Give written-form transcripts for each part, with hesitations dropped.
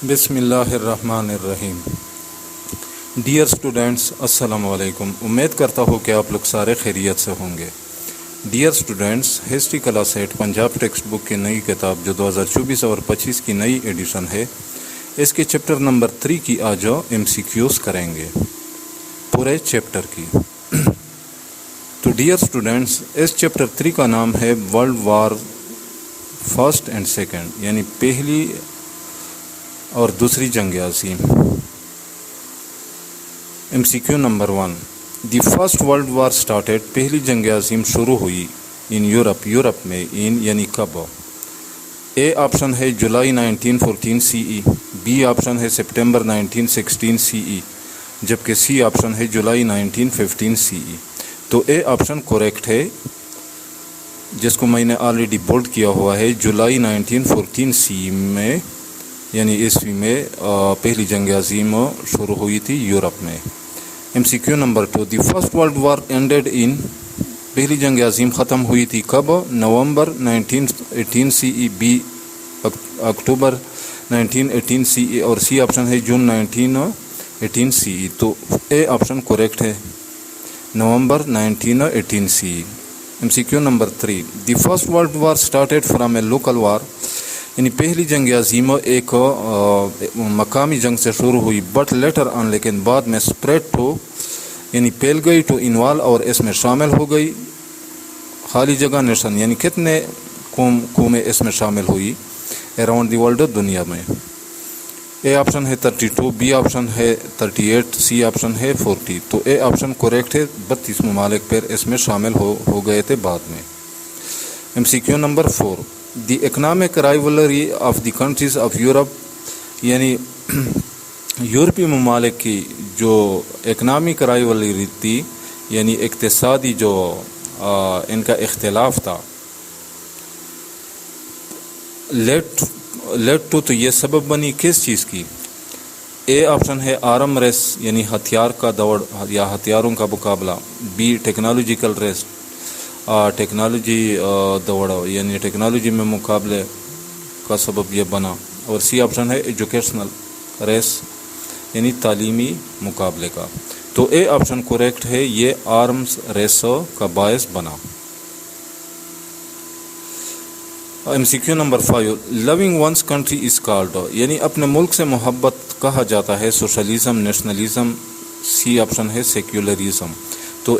بسم اللہ الرحمن الرحیم۔ ڈیئر اسٹوڈینٹس، السلام علیکم۔ امید کرتا ہوں کہ آپ لوگ سارے خیریت سے ہوں گے۔ Dear students, history class 8 Punjab text book کی نئی کتاب جو 2024 اور 25 کی نئی ایڈیشن ہے، اس کے چیپٹر نمبر 3 کی آج MCQs کریں گے، پورے چیپٹر کی۔ تو ڈیئر اسٹوڈینٹس، اس چیپٹر 3 کا نام ہے world war first and second, یعنی پہلی اور دوسری جنگ عظیم۔ MCQ number 1، the first world war started, پہلی جنگ عظیم شروع ہوئی ان یورپ میں، یعنی کب؟ اے آپشن ہے جولائی 1914 CE، بی آپشن ہے سپٹمبر 1916 CE، جبکہ سی آپشن ہے جولائی 1915 CE۔ تو اے آپشن کریکٹ ہے، جس کو میں نے آلریڈی بولڈ کیا ہوا ہے، جولائی 1914 CE میں، یعنی عیسوی میں پہلی جنگ عظیم شروع ہوئی تھی یورپ میں۔ MCQ number 2، the first world war ended in, پہلی جنگ عظیم ختم ہوئی تھی کب؟ November 1918 CE، B October 1918 CE، اور سی آپشن ہے جون 1918 CE۔ تو اے آپشن کریکٹ ہے، November 1918 CE۔ MCQ number 3، the first world war started from a local war, یعنی پہلی جنگ عظیم ایک مقامی جنگ سے شروع ہوئی، بٹ لیٹر آن، لیکن بعد میں اسپریڈ ٹو، یعنی پھیل گئی، ٹو انوالو، اور اس میں شامل ہو گئی، خالی جگہ نیشن، یعنی کتنے قومیں اس میں شامل ہوئی اراؤنڈ دی ورلڈ، دنیا میں۔ اے آپشن ہے 32، بی آپشن ہے 38، سی آپشن ہے 40۔ تو اے آپشن کریکٹ ہے، 32 ممالک پھر اس میں شامل ہو گئے تھے بعد میں۔ MCQ number 4، the economic rivalry of the countries of Europe, یعنی یورپی ممالک کی جو اکنامک رائیولری تھی، یعنی اقتصادی جو ان کا اختلاف تھا، لیڈ ٹو، تو یہ سبب بنی کس چیز کی؟ اے آپشن ہے آرم ریس، یعنی ہتھیار کا دوڑ یا ہتھیاروں کا مقابلہ، بی ٹیکنالوجیکل ریس، ٹیکنالوجی دوڑ، یعنی ٹیکنالوجی میں مقابلے کا سبب یہ بنا، اور سی آپشن ہے ایجوکیشنل ریس، یعنی تعلیمی مقابلے کا۔ تو اے آپشن کریکٹ ہے، یہ آرمز ریس کا باعث بنا۔ MCQ number 5، loving one's country is called, یعنی اپنے ملک سے محبت کہا جاتا ہے، سوشلزم، نیشنلزم، سی آپشن ہے سیکولرزم۔ تو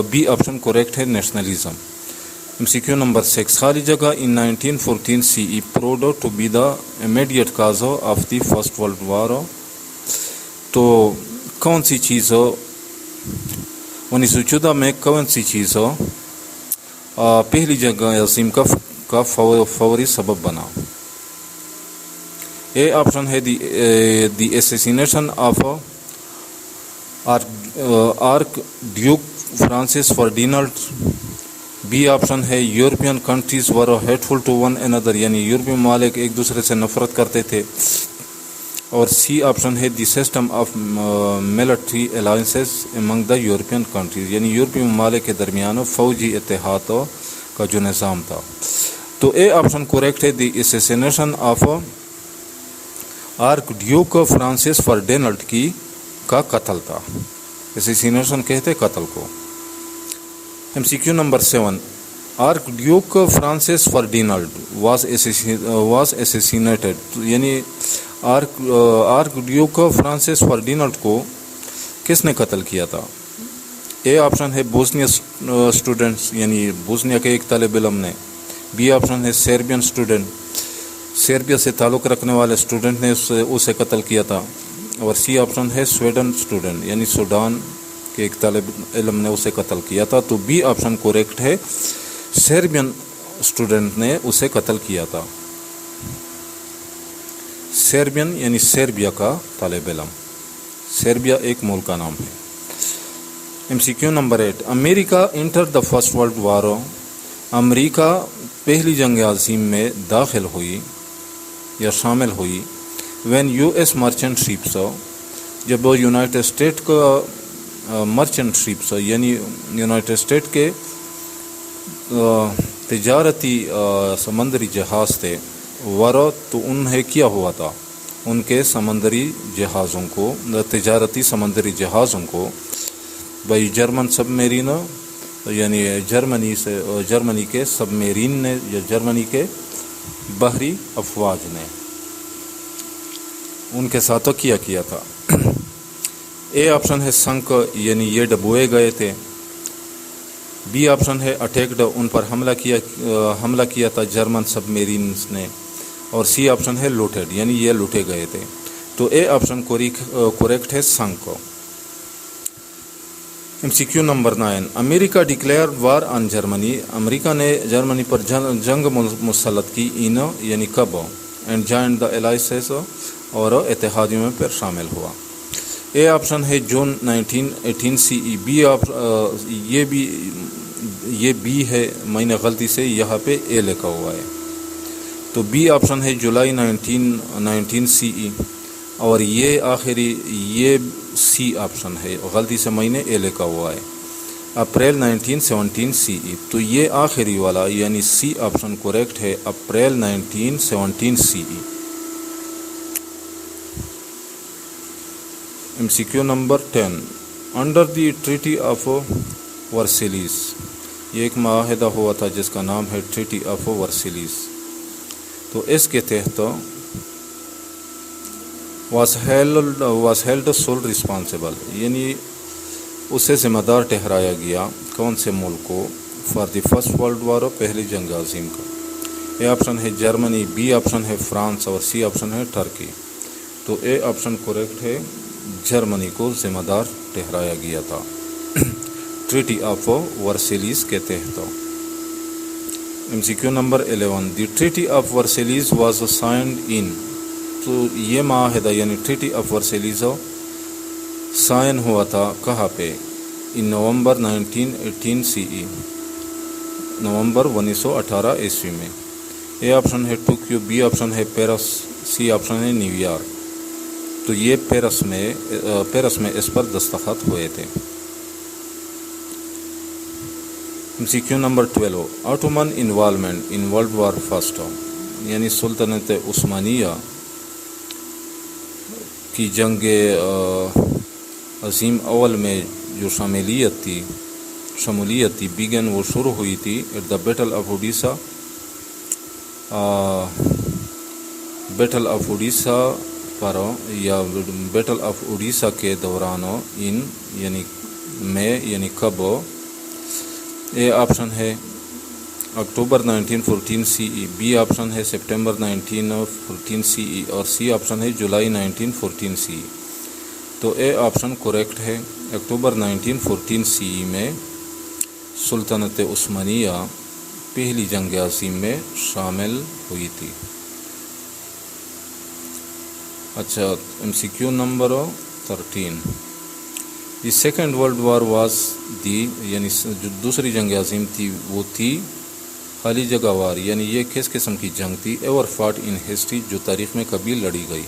بی آپشن کریکٹ ہے، نیشنلزم۔ MCQ نمبر 6، خالی جگہ in 1914 CE proved to be the immediate cause of the first world war. تو کون سی چیز 1914 میں کون سی چیز پہلی جنگ عظیم کا فوری سبب بنا؟ اے آپشن ہے the assassination of archduke Francis Ferdinand, B option ہے European countries were hateful to one another, یعنی یورپی ممالک ایک دوسرے سے نفرت کرتے تھے، اور سی آپشن ہے the system of military alliances Umang the European countries, یعنی یورپی ممالک کے درمیان فوجی اتحاد کا جو نظام تھا۔ تو اے آپشن کریکٹ ہے، the assassination of archduke Francis Ferdinand کا قتل تھا، اسیسینیشن کہتے قتل کو۔ MCQ number 7، archduke Francis Ferdinand was assassinated, یعنی آرک ڈیوک فرانسس فرڈینانڈ کو کس نے قتل کیا تھا؟ اے آپشن ہے بوسنیا اسٹوڈنٹس، یعنی بوسنیا کے ایک طالب علم نے، بی آپشن ہے سربین اسٹوڈنٹ، سربیا سے تعلق رکھنے والے اسٹوڈنٹ نے اسے قتل کیا تھا، اور سی آپشن ہے سویڈن اسٹوڈنٹ، یعنی سوڈان کے ایک طالب علم نے اسے قتل کیا تھا۔ تو بی آپشن کریکٹ ہے، سربین اسٹوڈنٹ نے اسے قتل کیا تھا، سربین یعنی سربیا کا طالب علم، سربیا ایک ملک کا نام ہے۔ MCQ number 8، America enter the first world war, امریکہ پہلی جنگ عظیم میں داخل ہوئی یا شامل ہوئی، وین US مرچنٹ شپس، جب یونائٹڈ اسٹیٹ کا مرچنٹ شپس، یعنی یونائٹڈ اسٹیٹ کے تجارتی سمندری جہاز تھے، ورا تو انہیں کیا ہوا تھا، ان کے سمندری جہازوں کو، تجارتی سمندری جہازوں کو بائی جرمن سب میرین، یعنی جرمنی کے سب میرین نے یا جرمنی کے بحری افواج نے ان کے ساتھ کیا تھا۔ اے آپشن ہے سنک، یعنی یہ ڈبوئے گئے تھے۔ بی آپشن ہے اٹیکڈ، ان پر حملہ کیا تھا جرمن سب میرینز نے۔ اور سی آپشن ہے لوٹیڈ، یعنی یہ لوٹے گئے تھے۔ تو اے آپشن کوریکٹ ہے sink. M C Q number 9، امریکہ ڈکلیئر وار آن جرمنی، امریکہ نے جرمنی پر جنگ مسلط کی ان یعنی کب، اینڈ جوائنڈ دا الائنسز، اور اتحادیوں میں پھر شامل ہوا۔ اے آپشن ہے جون 1918 سی ای، یہ بی ہے، میں نے غلطی سے یہاں پہ اے لکھا ہوا ہے، تو بی آپشن ہے جولائی 1919 سی ای، اور یہ سی آپشن ہے، غلطی سے میں نے اے لکھا ہوا ہے، اپریل 1917 سی ای۔ تو یہ آخری والا یعنی سی آپشن کریکٹ ہے، April 1917 C E. M C Q number 10، under the treaty of Versailles, یہ ایک معاہدہ ہوا تھا جس کا نام ہے ٹریٹی آف ورسیلیز۔ تو اس کے تحت was held sole responsible، یعنی اسے ذمہ دار ٹھہرایا گیا کون سے ملک کو، for the first world war, پہلی جنگ عظیم کا۔ اے آپشن ہے جرمنی، بی آپشن ہے فرانس، اور سی آپشن ہے ٹرکی۔ تو اے آپشن کریکٹ ہے، جرمنی کو ذمہ دار ٹھہرایا گیا تھا ٹریٹی آف ورسیلیز کے تحت۔ M C Q number 11، the treaty of Versailles was signed in, تو یہ معاہدہ یعنی ٹریٹی آف ورسیلیز سائن ہوا تھا کہاں پہ، ان نومبر 1918 سی ای، نومبر 1918 عیسوی میں۔ اے آپشن ہے ٹوکیو، بی آپشن ہے پیرس، سی آپشن ہے نیو یارک۔ تو یہ پیرس میں اس پر دستخط ہوئے تھے۔ M C Q number 12، Ottoman involvement in world war first, یعنی سلطنت عثمانیہ کی جنگ عظیم اول میں جو شمولیت تھی بیگن، وہ شروع ہوئی تھی at the battle of Odessa پر، یا بیٹل آف اوڈیسا کے دوران، ان یعنی میں یعنی کب۔ اے آپشن ہے اکتوبر 1914 سی ای، بی آپشن ہے سپٹمبر 1914 سی ای، اور سی آپشن ہے جولائی 1914 سی ای۔ تو اے آپشن کریکٹ ہے، اکتوبر 1914 سی ای میں سلطنت عثمانیہ پہلی جنگ عظیم میں شامل ہوئی تھی۔ اچھا، M C Q number 13، the second world war was the, یعنی جو دوسری جنگ عظیم تھی وہ تھی خالی جگہ وار، یعنی یہ کس قسم کی جنگ تھی، ایور فاٹ ان ہسٹری، جو تاریخ میں کبھی لڑی گئی۔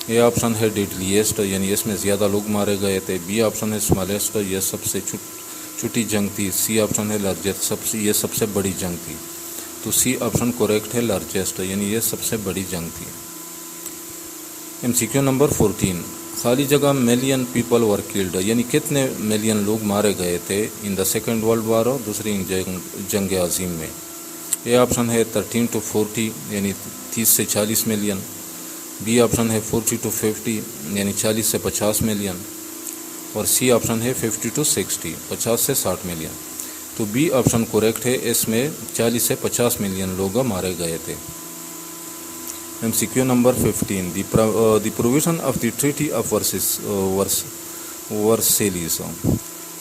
اے آپشن ہے ڈیڈلیسٹ، یعنی اس میں زیادہ لوگ مارے گئے تھے، بی آپشن ہے اسمالسٹ، یہ سب سے چھوٹی جنگ تھی، سی آپشن ہے لارجسٹ، یہ سب سے بڑی جنگ تھی۔ تو سی آپشن کریکٹ ہے، لارجسٹ، یعنی یہ سب سے بڑی جنگ تھی۔ ایم سی کیو نمبر 14، خالی جگہ ملین پیپل ور کلڈ، یعنی کتنے ملین لوگ مارے گئے تھے ان دا سیکنڈ ورلڈ وار، دوسری جنگ عظیم میں۔ اے آپشن ہے 13 to 40، یعنی 30 سے 40 ملین، بی آپشن ہے 40 to 50، یعنی 40 سے 50 ملین، اور سی آپشن ہے 50 to 60، 50 سے 60 ملین۔ تو بی آپشن کریکٹ ہے، اس میں 40 سے 50 ملین لوگ مارے گئے تھے۔ M C Q number 15، the provision of the treaty of Versailles,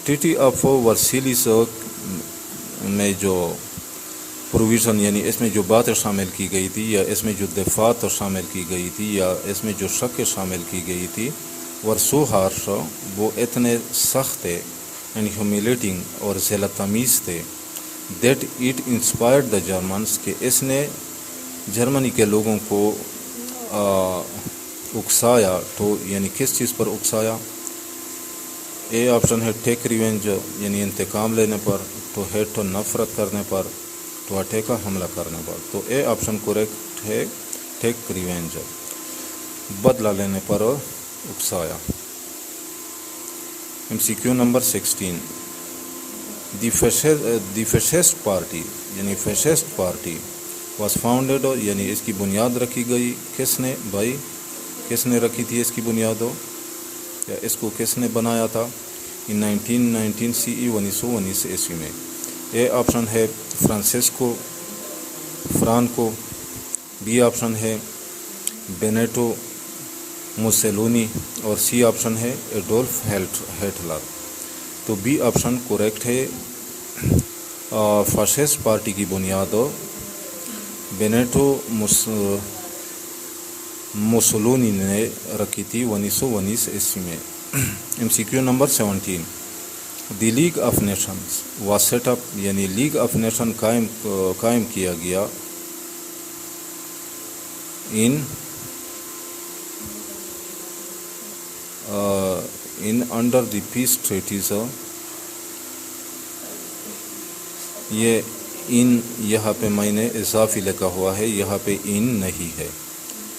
treaty of Versailles میں جو پروویژن، یعنی اس میں جو باتیں شامل کی گئی تھی، یا اس میں جو دفعات شامل کی گئی تھی، یا اس میں جو شرطیں شامل کی گئی تھی، ورسو ہارش، وہ اتنے سخت تھے اینڈ ہیومیلیٹنگ اور ذلت آمیز تھے، that it inspired the Germans, کہ اس نے جرمنی کے لوگوں کو اکسایا، تو یعنی کس چیز پر اکسایا؟ اے آپشن ہے ٹیک ریونج، یعنی انتقام لینے پر، تو ہیٹ تو نفرت کرنے پر، تو اٹیک حملہ کرنے پر۔ تو اے آپشن کریکٹ ہے، ٹیک ریونج۔ بدلہ لینے پر اکسایا۔ MCQ نمبر 16 دی فیشسٹ پارٹی یعنی فیشسٹ پارٹی واز فاؤنڈیڈ یعنی اس کی بنیاد رکھی گئی کس نے بھائی، کس نے رکھی تھی اس کی بنیاد یا اس کو کس نے بنایا تھا؟ 1919 CE 1919 عیسوی میں۔ اے آپشن ہے فرانکو، بی آپشن ہے بینیٹو موسولینی اور سی آپشن ہے ایڈولف ہٹلر۔ تو بی آپشن کریکٹ ہے۔ فاشسٹ پارٹی کی بنیاد بینیٹو موسولینی نے رکھی تھی 1919 عیسوی میں۔ MCQ number 17 the league of Nations was set up یعنی لیگ آف نیشن قائم کیا گیا ان انڈر دی پیس ٹریٹیز۔ یہ ان یہاں پہ میں نے اضافی لکھا ہوا ہے، یہاں پہ ان نہیں ہے،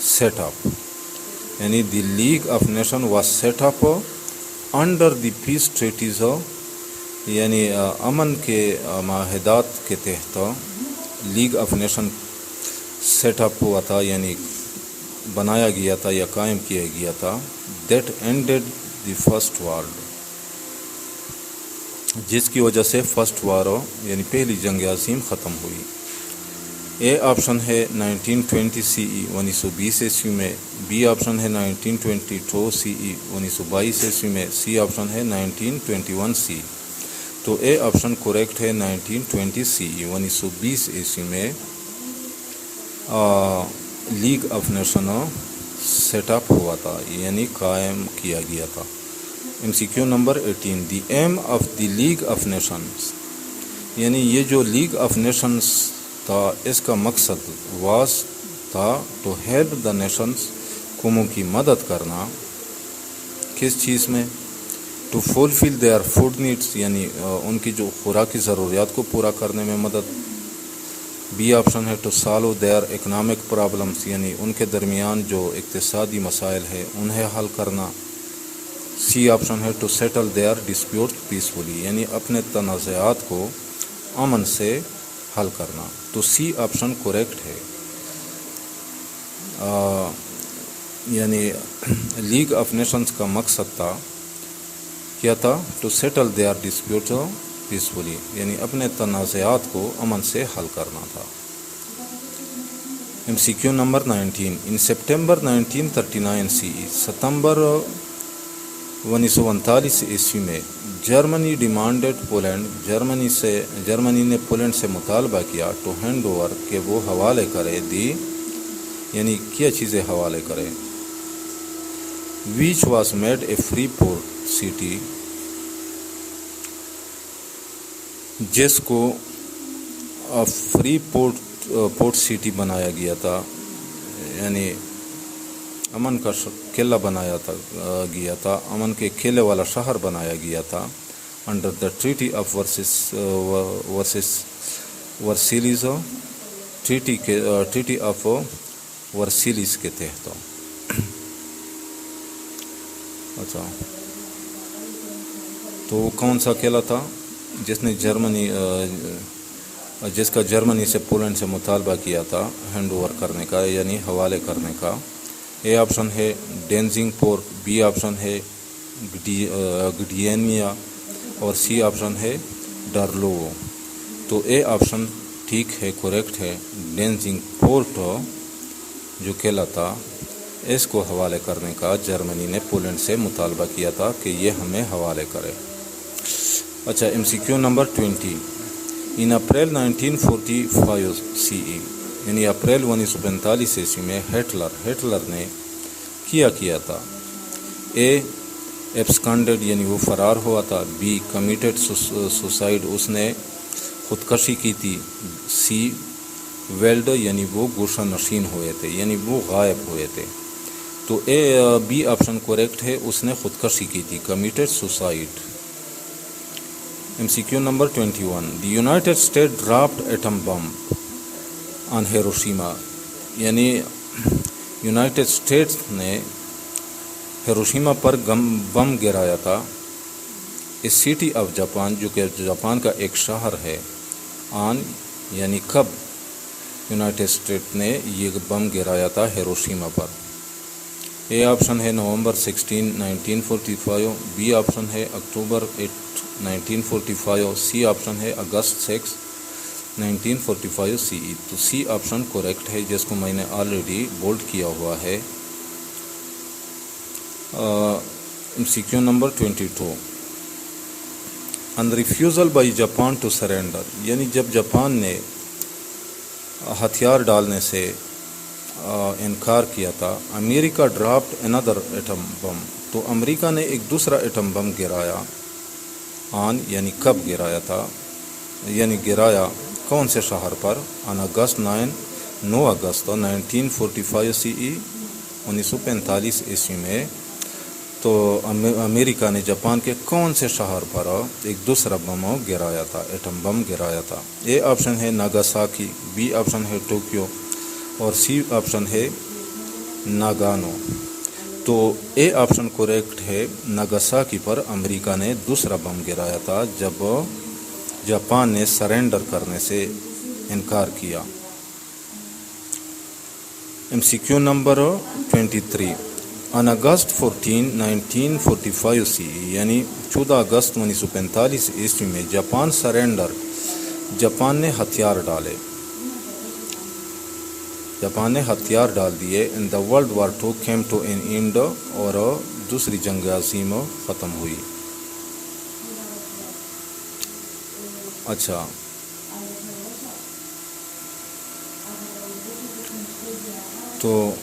سیٹ اپ یعنی the league of nation was set up under the peace treaties یعنی امن کے معاہدات کے تحت league of nation set up ہوا تھا یعنی بنایا گیا تھا یا قائم کیا گیا تھا۔ دیٹ اینڈیڈ دی فرسٹ وارلڈ جس کی وجہ سے فرسٹ وار یعنی پہلی جنگ عظیم ختم ہوئی۔ اے آپشن ہے 1920 CE 1920 عیسوی میں، بی آپشن ہے 1922 CE 1922 عیسوی میں، سی آپشن ہے 1921 CE۔ تو اے آپشن کریکٹ ہے 1920 CE 1920 عیسوی میں League of nation set up ہوا تھا یعنی قائم کیا گیا تھا۔ MCQ number 18 the aim of the league of Nations یعنی یہ جو لیگ آف نیشنز تھا اس کا مقصد تھا ٹو ہیلپ دا نیشنز قوموں کی مدد کرنا کس چیز میں؟ To fulfil their food needs یعنی ان کی جو خوراکی ضروریات کو پورا کرنے میں مدد۔ بی آپشن ہے to solve their economic problems یعنی ان کے درمیان جو اقتصادی مسائل ہے انہیں حل کرنا۔ سی آپشن ہے to settle their dispute peacefully یعنی اپنے تنازعات کو امن سے حل کرنا۔ تو سی آپشن کریکٹ ہے۔ یعنی لیگ آف نیشنز کا مقصد کیا تھا؟ To settle their dispute peacefully یعنی اپنے تنازعات کو امن سے حل کرنا تھا۔ MCQ number 19 in September 1939 CE ستمبر 1939 عیسوی میں جرمنی ڈیمانڈڈ پولینڈ جرمنی نے پولینڈ سے مطالبہ کیا ٹو ہینڈ اوور کہ وہ حوالے کرے دی یعنی کیا چیزیں حوالے کرے which was made a free port city جس کو فری پورٹ سٹی بنایا گیا تھا یعنی امن کا قلعہ بنایا گیا تھا، امن کے قلعے والا شہر بنایا گیا تھا under the treaty of Versailles treaty of Versailles کے تحت۔ اچھا تو کون سا قلعہ تھا جس کا جرمنی سے پولینڈ سے مطالبہ کیا تھا ہینڈ اوور کرنے کا یعنی حوالے کرنے کا؟ اے آپشن ہے ڈینزنگ پورٹ، بی آپشن ہے گڈینیا اور سی آپشن ہے ڈرلوو۔ تو اے آپشن ٹھیک ہے، کریکٹ ہے۔ ڈینزنگ پورٹ جو قلعہ تھا اس کو حوالے کرنے کا جرمنی نے پولینڈ سے مطالبہ کیا تھا کہ یہ ہمیں حوالے کرے۔ اچھا MCQ number 20 in April 1945 CE یعنی اپریل 1945 عیسوی میں ہٹلر نے کیا تھا؟ اے ایبسکانڈڈ یعنی وہ فرار ہوا تھا، بی کمیٹڈ سوسائڈ اس نے خودکشی کی تھی، سی ویلڈ یعنی وہ گوشہ نشین ہوئے تھے یعنی وہ غائب ہوئے تھے۔ تو بی آپشن کریکٹ ہے، اس نے خودکشی کی تھی، committed suicide. MCQ number 21 the United State dropped atom bomb on Hiroshima یعنی یونائٹڈ اسٹیٹس نے ہیروشیما پر بم گرایا تھا؟ اے سٹی آف جاپان، جو کہ جاپان کا ایک شہر ہے، آن یعنی کب یونائٹڈ اسٹیٹ نے یہ بم گرایا تھا ہیروشیما پر؟ اے آپشن ہے نومبر 16 1945، بی آپشن ہے اکتوبر 8 1945، سی آپشن ہے اگست 6 1945 سی ای۔ تو سی آپشن کریکٹ ہے، جس کو میں نے آلریڈی بولڈ کیا ہوا ہے۔ MCQ number 22، in refusal by Japan to surrender, یعنی جب جاپان نے ہتھیار ڈالنے سے انکار کیا تھا، امریکہ ڈراپڈ اندر ایٹم بم، تو امریکہ نے ایک دوسرا ایٹم بم گرایا، آن یعنی کب گرایا تھا، یعنی گرایا کون سے شہر پر؟ آن اگست 9 اگست 1945 سی ای، 1945 عیسوی میں۔ تو امریکہ نے جاپان کے کون سے شہر پر ایک دوسرا بم گرایا تھا، ایٹم بم گرایا تھا؟ اے آپشن ہے ناگاساکی، بی آپشن ہے ٹوکیو، اور سی آپشن ہے ناگانو۔ تو اے آپشن کریکٹ ہے، ناگاساکی پر امریکہ نے دوسرا بم گرایا تھا جب جاپان نے سرینڈر کرنے سے انکار کیا۔ MCQ نمبر 23، آن اگست 14 1945 سی یعنی 14 اگست 1945 عیسوی میں جاپان سرینڈر، جاپان نے ہتھیار ڈالے، جاپان نے ہتھیار ڈال دیے۔ In the world war 2 came to an end, اور دوسری جنگ عظیم ختم ہوئی۔ اچھا، تو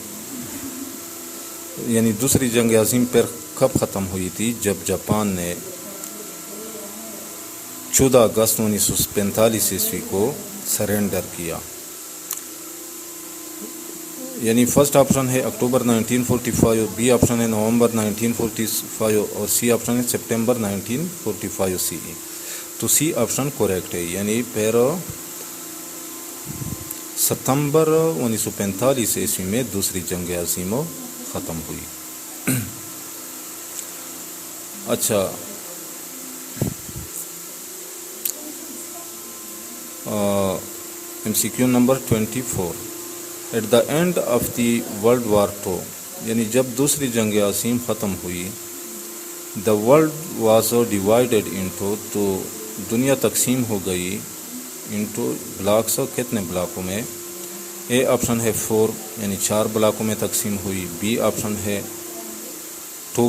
یعنی دوسری جنگ عظیم پر کب ختم ہوئی تھی؟ جب جاپان نے 14 اگست 1945 عیسوی کو سرینڈر کیا۔ یعنی فرسٹ آپشن ہے اکتوبر 1945، بی آپشن ہے نومبر 1945، اور سی آپشن ہے سپٹمبر 1945 سی ای۔ تو سی آپشن کریکٹ ہے، یعنی پھر ستمبر 1945 عیسوی میں دوسری جنگ عظیم ختم ہوئی۔ اچھا، MCQ number 24، at the end of the world war 2، یعنی جب دوسری جنگ عظیم ختم ہوئی، the world was divided into, تو دنیا تقسیم ہو گئی انٹو بلاکس، کتنے بلاکوں میں؟ اے آپشن ہے 4 یعنی 4 بلاکوں میں تقسیم ہوئی، بی آپشن ہے 2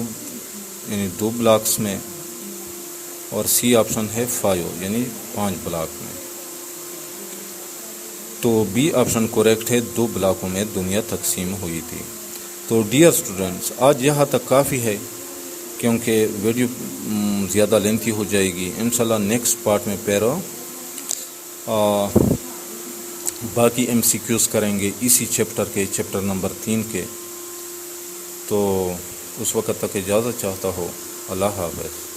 یعنی 2 بلاکس میں، اور سی آپشن ہے 5 یعنی 5 بلاک میں۔ تو بی آپشن کریکٹ ہے، 2 بلاکوں میں دنیا تقسیم ہوئی تھی۔ تو ڈیئر اسٹوڈنٹس، آج یہاں تک کافی ہے، کیونکہ ویڈیو زیادہ لینتھی ہو جائے گی۔ انشاءاللہ نیکسٹ پارٹ میں پیرو باقی MCQs کریں گے اسی چیپٹر کے، چیپٹر نمبر 3 کے۔ تو اس وقت تک اجازت چاہتا ہوں، اللہ حافظ۔